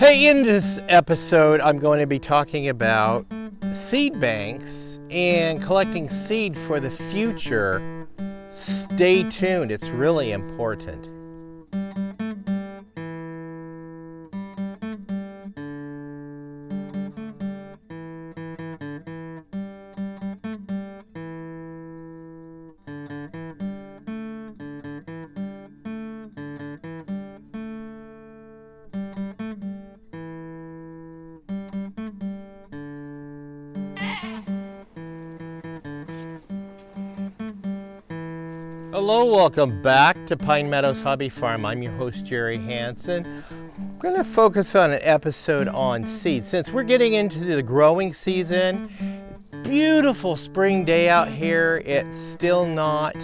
Hey, in this episode, I'm going to be talking about seed banks and collecting seed for the future. Stay tuned, it's really important. Hello, welcome back to Pine Meadows Hobby Farm. I'm your host, Jerry Hansen. I'm going to focus on an episode on seeds. Since we're getting into the growing season, beautiful spring day out here. It's still not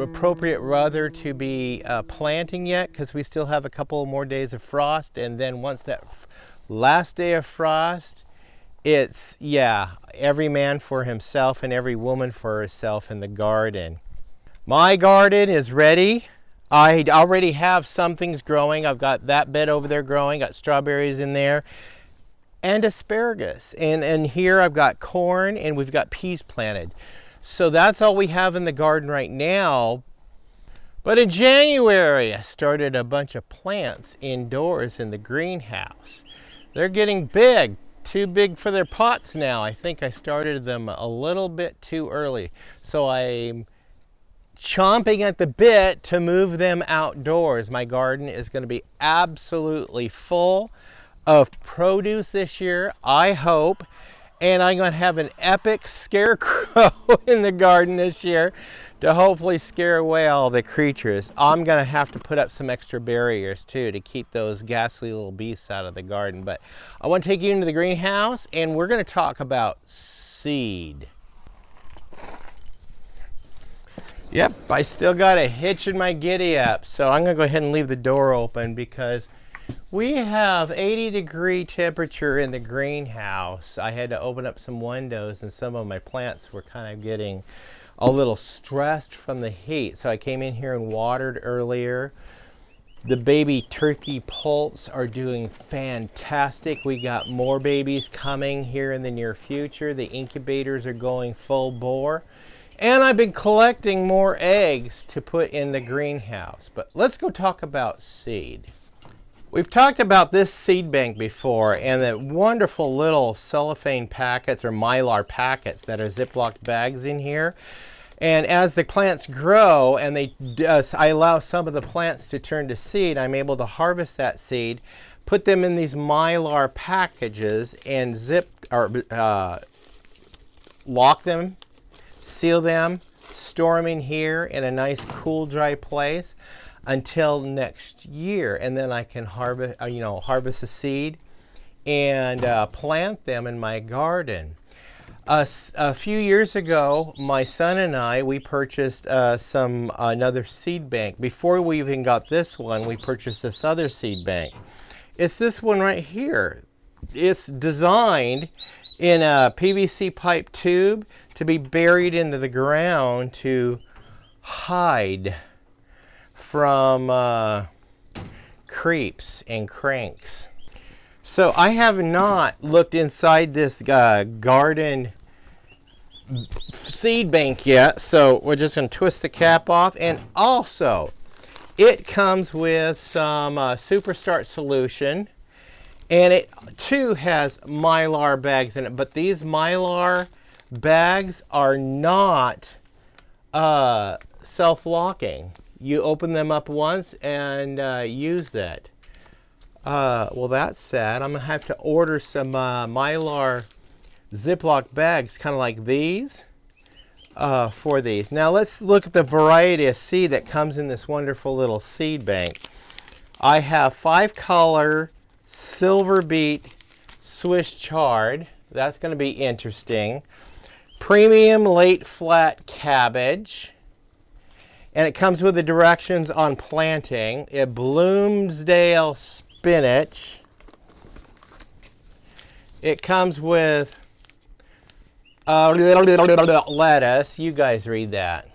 appropriate weather to be planting yet because we still have a couple more days of frost. And then once that last day of frost, it's, every man for himself and every woman for herself in the garden. My garden is ready. I already have some things growing. I've got that bed over there growing, got strawberries in there, and asparagus. And here I've got corn and we've got peas planted. So that's all we have in the garden right now. But in January, I started a bunch of plants indoors in the greenhouse. They're getting big. Too big for their pots now. I think I started them a little bit too early. So I'm chomping at the bit to move them outdoors. My garden is going to be absolutely full of produce this year, I hope. And I'm going to have an epic scarecrow in the garden this year to hopefully scare away all the creatures. I'm going to have to put up some extra barriers too to keep those ghastly little beasts out of the garden. But I want to take you into the greenhouse and we're going to talk about seed. Yep, I still got a hitch in my giddy up, so I'm going to go ahead and leave the door open because we have 80-degree temperature in the greenhouse. I had to open up some windows and some of my plants were kind of getting a little stressed from the heat. So I came in here and watered earlier. The baby turkey poults are doing fantastic. We got more babies coming here in the near future. The incubators are going full bore. And I've been collecting more eggs to put in the greenhouse. But let's go talk about seed. We've talked about this seed bank before and the wonderful little cellophane packets or mylar packets that are Ziploc bags in here. And as the plants grow and I allow some of the plants to turn to seed, I'm able to harvest that seed, put them in these mylar packages and lock them, seal them, store them in here in a nice cool dry place until next year, and then I can harvest the seed and plant them in my garden. A few years ago, my son and I, we purchased another seed bank. Before we even got this one, we purchased this other seed bank. It's this one right here. It's designed in a PVC pipe tube to be buried into the ground to hide from creeps and cranks. So I have not looked inside this garden seed bank yet, so we're just going to twist the cap off. And also, it comes with some Superstart solution, and it too has mylar bags in it, but these mylar bags are not self-locking. You open them up once and use that. Well, that's sad. I'm going to have to order some mylar Ziploc bags, kind of like these, for these. Now let's look at the variety of seed that comes in this wonderful little seed bank. I have 5-color silver beet Swiss chard. That's going to be interesting. Premium late flat cabbage. And it comes with the directions on planting. A Bloomsdale spinach. It comes with lettuce. You guys read that.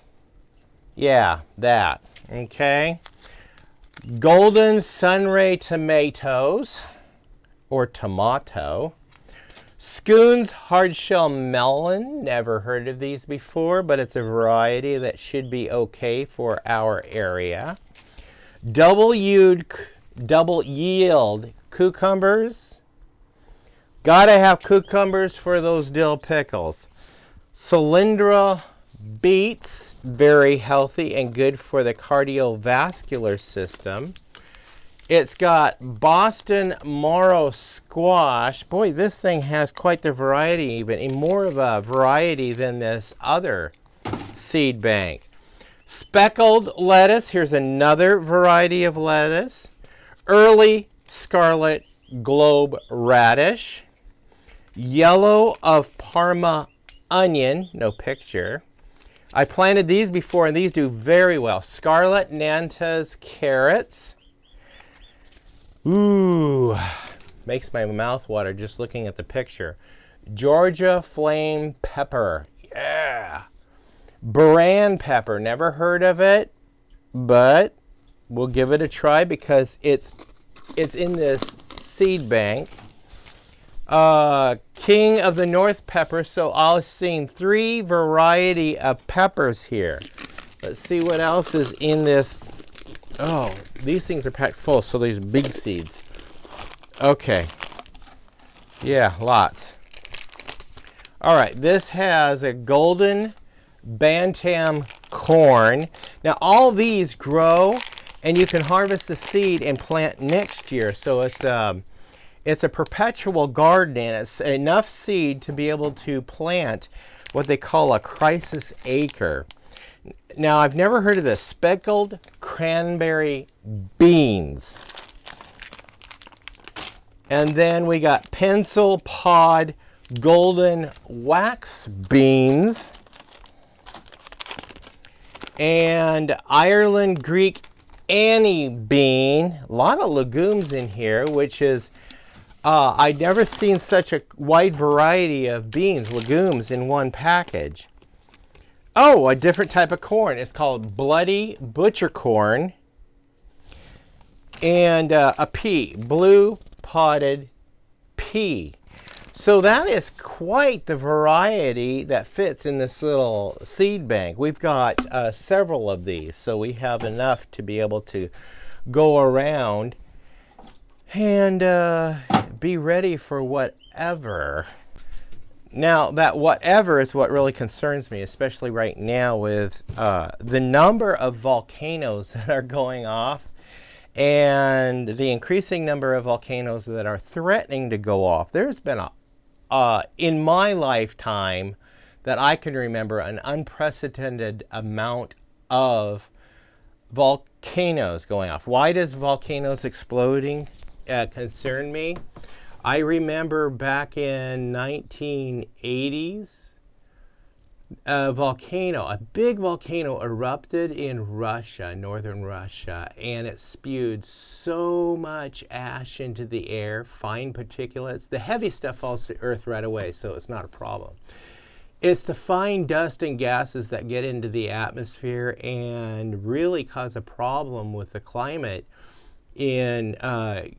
Yeah, that. Okay. golden Sunray tomatoes, or tomato. Scoon's hardshell melon, never heard of these before, but it's a variety that should be okay for our area. Double yield cucumbers. Gotta have cucumbers for those dill pickles. Cylindra beets, very healthy and good for the cardiovascular system. It's got Boston Morrow squash. Boy, this thing has quite the variety, even and more of a variety than this other seed bank. Speckled lettuce. Here's another variety of lettuce. Early scarlet globe radish. Yellow of Parma onion. No picture. I planted these before, and these do very well. Scarlet Nantes carrots. Ooh, makes my mouth water just looking at the picture. Georgia flame pepper. Yeah. Baran pepper. Never heard of it, but we'll give it a try because it's in this seed bank. King of the North pepper. So I've seen 3 variety of peppers here. Let's see what else is in this. Oh, these things are packed full, so these big seeds. Okay. Yeah, lots. All right, this has a golden Bantam corn. Now, all these grow, and you can harvest the seed and plant next year. So it's a perpetual garden, and it's enough seed to be able to plant what they call a crisis acre. Now, I've never heard of this. Speckled cranberry beans. And then we got pencil pod golden wax beans. And Ireland Greek Annie bean. A lot of legumes in here, which is, I've never seen such a wide variety of beans, legumes in one package. Oh, a different type of corn. It's called bloody butcher corn. And a pea, blue potted pea. So that is quite the variety that fits in this little seed bank. We've got several of these, so we have enough to be able to go around and be ready for whatever. Now, that whatever is what really concerns me, especially right now with the number of volcanoes that are going off and the increasing number of volcanoes that are threatening to go off. There's been, in my lifetime that I can remember, an unprecedented amount of volcanoes going off. Why does volcanoes exploding concern me? I remember back in 1980s, a big volcano erupted in Russia, northern Russia, and it spewed so much ash into the air, fine particulates. The heavy stuff falls to earth right away, so it's not a problem. It's the fine dust and gases that get into the atmosphere and really cause a problem with the climate in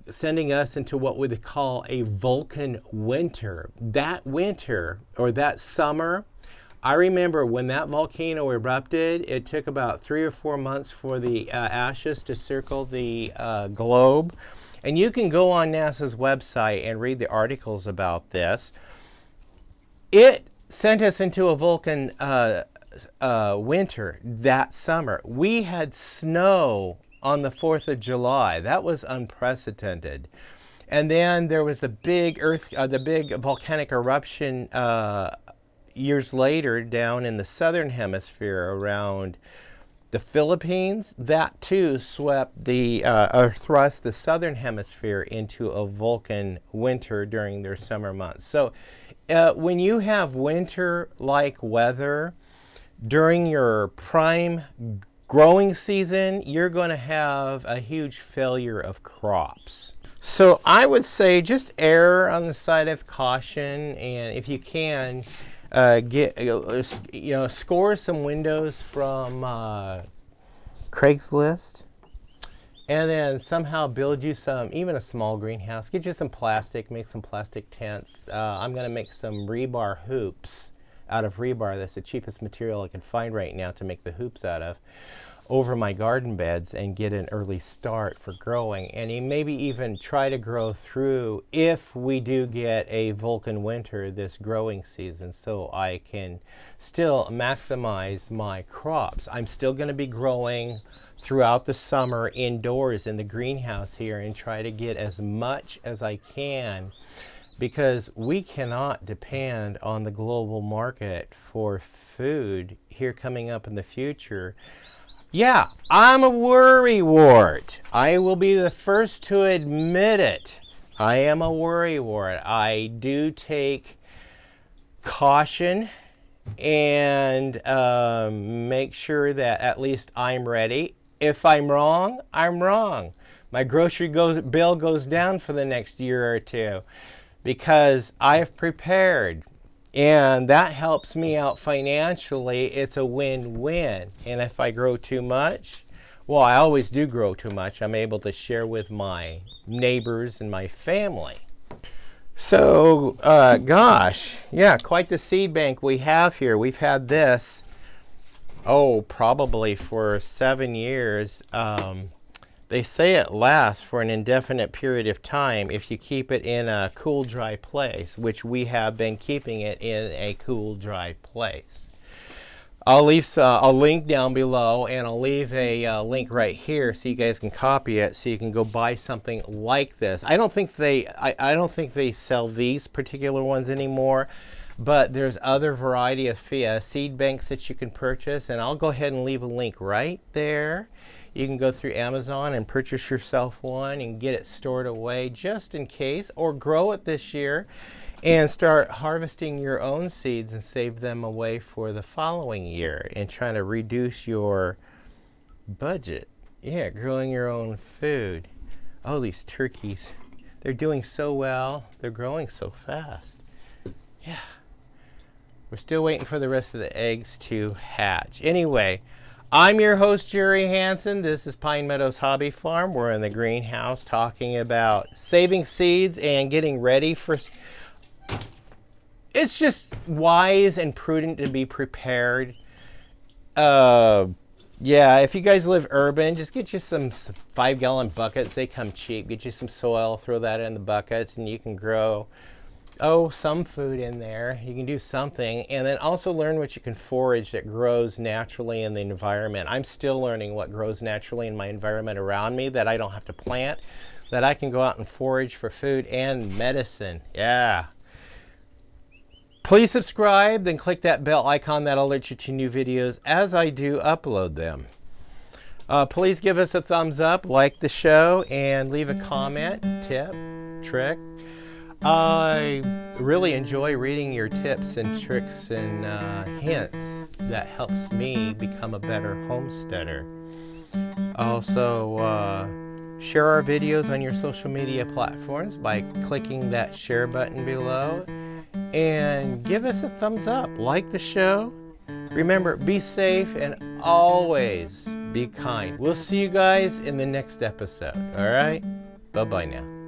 sending us into what we call a Vulcan winter. That winter, or that summer, I remember when that volcano erupted, it took about 3 or 4 months for the ashes to circle the globe. And you can go on NASA's website and read the articles about this. It sent us into a Vulcan winter that summer. We had snow on the 4th of July. That was unprecedented. And then there was the big volcanic eruption years later down in the southern hemisphere around the Philippines. That too swept thrust the southern hemisphere into a Vulcan winter during their summer months. So when you have winter-like weather during your prime growing season, you're going to have a huge failure of crops. So I would say just err on the side of caution, and if you can, score some windows from Craigslist and then somehow build you some, even a small greenhouse. Get you some plastic, make some plastic tents. I'm going to make some rebar hoops out of rebar. That's the cheapest material I can find right now to make the hoops out of, over my garden beds, and get an early start for growing. And you maybe even try to grow through, if we do get a Vulcan winter this growing season, so I can still maximize my crops. I'm still going to be growing throughout the summer indoors in the greenhouse here and try to get as much as I can, because we cannot depend on the global market for food here coming up in the future. Yeah, I'm a worrywart. I will be the first to admit it. I am a worrywart. I do take caution and make sure that at least I'm ready. If I'm wrong, I'm wrong. My grocery bill goes down for the next year or two because I've prepared. And that helps me out financially. It's a win-win. And if I grow too much, well, I always do grow too much, I'm able to share with my neighbors and my family. So, gosh, yeah, quite the seed bank we have here. We've had this, probably for 7 years. They say it lasts for an indefinite period of time if you keep it in a cool, dry place, which we have been keeping it in a cool, dry place. I'll leave a link down below, and I'll leave a link right here so you guys can copy it, so you can go buy something like this. I don't think they sell these particular ones anymore, but there's other variety of seed banks that you can purchase, and I'll go ahead and leave a link right there. You can go through Amazon and purchase yourself one and get it stored away just in case, or grow it this year and start harvesting your own seeds and save them away for the following year, and trying to reduce your budget. Yeah, growing your own food. Oh, these turkeys, they're doing so well. They're growing so fast. Yeah. We're still waiting for the rest of the eggs to hatch. Anyway, I'm your host, Jerry Hansen. This is Pine Meadows Hobby Farm. We're in the greenhouse talking about saving seeds and getting ready for... It's just wise and prudent to be prepared. Yeah, if you guys live urban, just get you some 5-gallon buckets. They come cheap. Get you some soil, throw that in the buckets, and you can grow some food in there. You can do something, and then also learn what you can forage that grows naturally in the environment. I'm still learning what grows naturally in my environment around me that I don't have to plant, that I can go out and forage for food and medicine. Yeah. Please subscribe, then click that bell icon. That'll alert you to new videos as I do upload them. Please give us a thumbs up, like the show, and leave a comment, tip, trick. I really enjoy reading your tips and tricks and hints. That helps me become a better homesteader. Also, share our videos on your social media platforms by clicking that share button below. And give us a thumbs up. Like the show. Remember, be safe and always be kind. We'll see you guys in the next episode. All right? Bye-bye now.